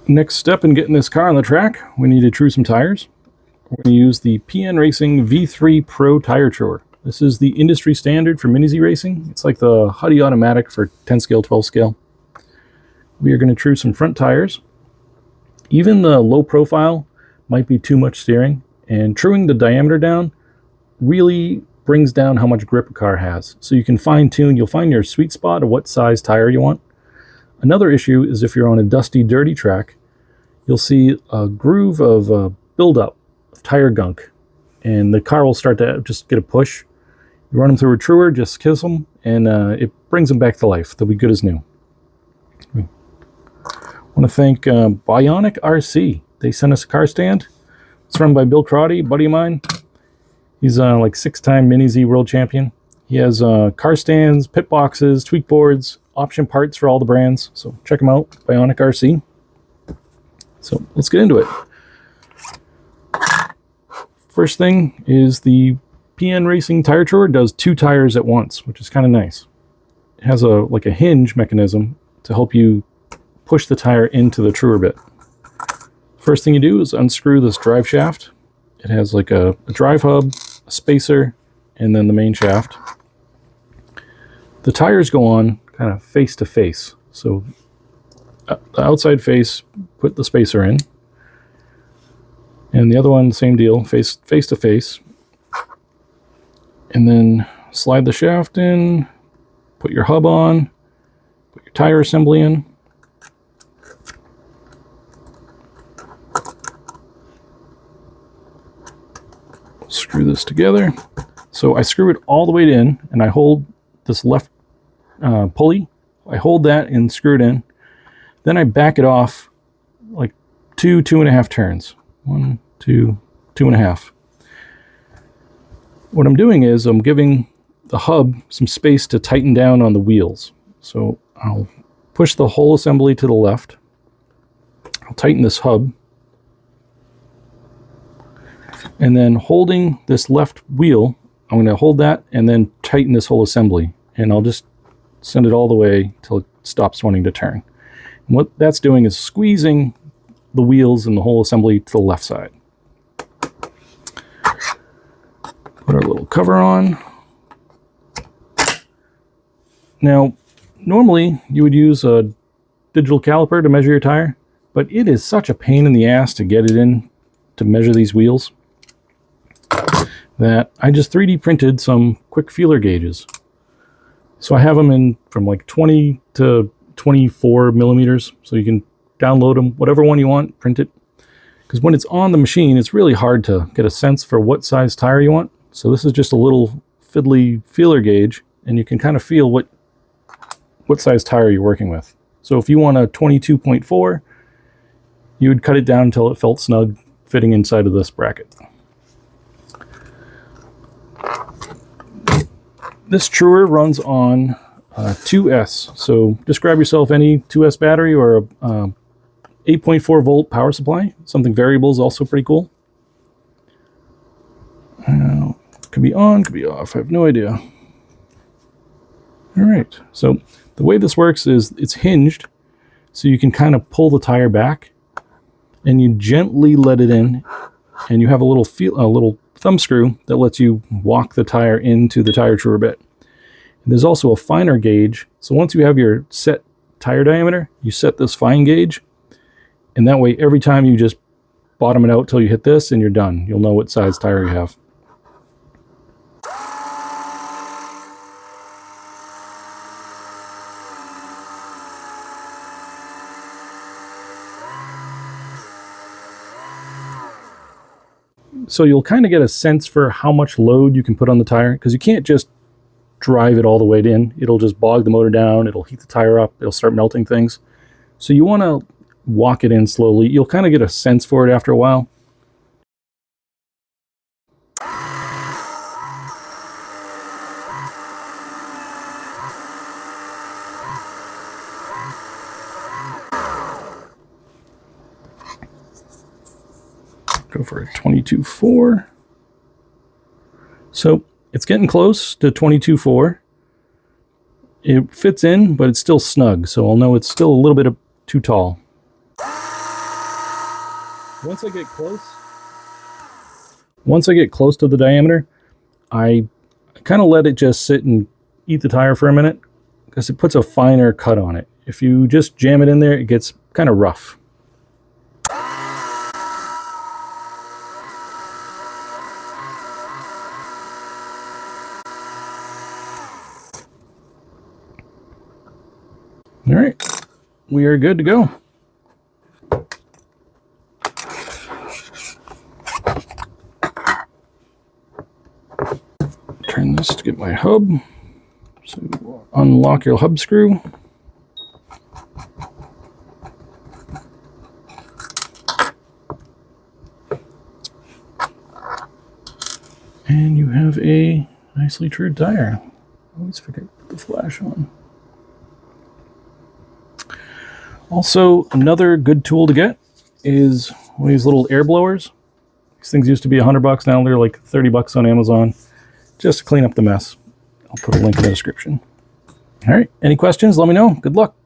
Next step in getting this car on the track, we need to true some tires. We're going to use the PN Racing V3 Pro Tire Truer. This is the industry standard for Mini Z racing. It's like the Huddy Automatic for 10 scale, 12 scale. We are going to true some front tires. Even the low profile might be too much steering, and truing the diameter down really brings down how much grip a car has. So you can fine tune, you'll find your sweet spot of what size tire you want. Another issue is if you're on a dusty, dirty track, you'll see a groove of buildup of tire gunk, and the car will start to just get a push. You run them through a truer, just kiss them, and it brings them back to life. They'll be good as new. I want to thank Bionic RC. They sent us a car stand. It's run by Bill Crotty, a buddy of mine. He's like 6-time Mini Z world champion. He has car stands, pit boxes, tweak boards, option parts for all the brands. So check him out, Bionic RC. So let's get into it. First thing is the PN Racing Tire Truer does 2 tires at once, which is kind of nice. It has like a hinge mechanism to help you push the tire into the truer bit. First thing you do is unscrew this drive shaft. It has like a drive hub, a spacer, and then the main shaft. The tires go on kind of face to face. So the outside face, put the spacer in. And the other one, same deal, face to face. And then slide the shaft in, put your hub on, put your tire assembly in. Screw this together. So I screw it all the way in, and I hold this left pulley. I hold that and screw it in. Then I back it off like 2.5 turns. 1, 2, 2.5. What I'm doing is I'm giving the hub some space to tighten down on the wheels. So I'll push the whole assembly to the left. I'll tighten this hub. And then holding this left wheel, I'm going to hold that and then tighten this whole assembly. And I'll just send it all the way till it stops wanting to turn. And what that's doing is squeezing the wheels and the whole assembly to the left side. Put our little cover on. Now, normally you would use a digital caliper to measure your tire, but it is such a pain in the ass to get it in to measure these wheels that I just 3D printed some quick feeler gauges. So I have them in from like 20 to 24 millimeters, so you can download them, whatever one you want, print it. Because when it's on the machine, it's really hard to get a sense for what size tire you want. So this is just a little fiddly feeler gauge, and you can kind of feel what size tire you're working with. So if you want a 22.4, you would cut it down until it felt snug fitting inside of this bracket. This truer runs on 2S, so just grab yourself any 2S battery or a 8.4 volt power supply. Something variable is also pretty cool. Could be on, could be off, I have no idea. All right, so the way this works is it's hinged, so you can kind of pull the tire back, and you gently let it in, and you have a little thumb screw that lets you walk the tire into the tire truer bit. And there's also a finer gauge, so once you have your set tire diameter, you set this fine gauge, and that way every time you just bottom it out till you hit this and you're done. You'll know what size tire you have. So you'll kind of get a sense for how much load you can put on the tire, because you can't just drive it all the way in. It'll just bog the motor down, it'll heat the tire up, it'll start melting things. So you want to walk it in slowly. You'll kind of get a sense for it after a while. Go for a 22.4. So it's getting close to 22.4. It fits in, but it's still snug, so I'll know it's still a little bit too tall. Once I get close to the diameter, I kind of let it just sit and eat the tire for a minute because it puts a finer cut on it. If you just jam it in there, it gets kind of rough. All right, we are good to go. Turn this to get my hub. So unlock your hub screw. And you have a nicely trued tire. I always forget to put the flash on. Also, another good tool to get is one of these little air blowers. These things used to be $100, now they're like $30 on Amazon, just to clean up the mess. I'll put a link in the description. All right, any questions? Let me know. Good luck.